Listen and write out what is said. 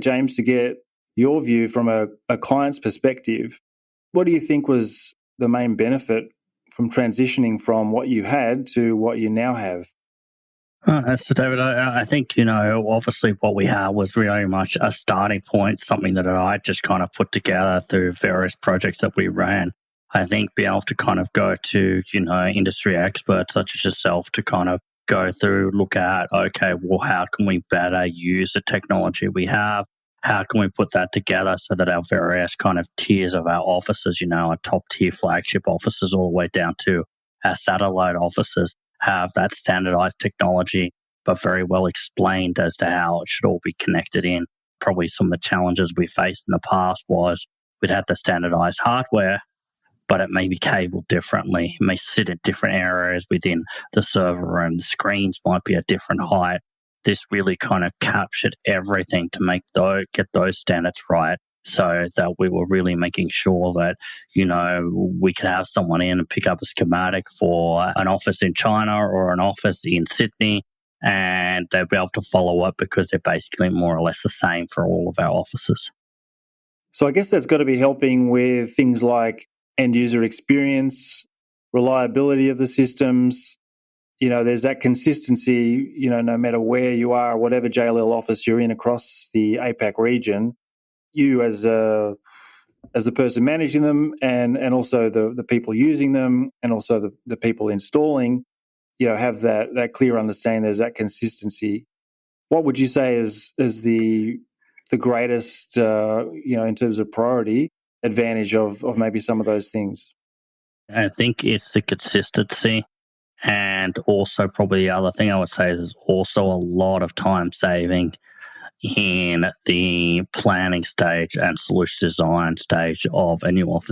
James, to get your view from a client's perspective. What do you think was the main benefit from transitioning from what you had to what you now have? So, David, I think, obviously what we had was very much a starting point, something that I just kind of put together through various projects that we ran. I think be able to kind of go to, industry experts such as yourself to kind of go through, look at, okay, well, how can we better use the technology we have? How can we put that together so that our various kind of tiers of our offices, our top tier flagship offices all the way down to our satellite offices have that standardized technology, but very well explained as to how it should all be connected in. Probably some of the challenges we faced in the past was we'd have the standardized hardware, but it may be cabled differently. It may sit at different areas within the server room. The screens might be at different height. This really kind of captured everything to get those standards right, so that we were really making sure that, we could have someone in and pick up a schematic for an office in China or an office in Sydney, and they'll be able to follow up because they're basically more or less the same for all of our offices. So I guess that's got to be helping with things like end user experience, reliability of the systems. There's that consistency, no matter where you are, whatever JLL office you're in across the APAC region, you as the person managing them and also the people using them and also the people installing, have that clear understanding. There's that consistency. What would you say is the greatest, in terms of priority advantage of maybe some of those things? I think it's the consistency. And also probably the other thing I would say is also a lot of time saving in the planning stage and solution design stage of a new office.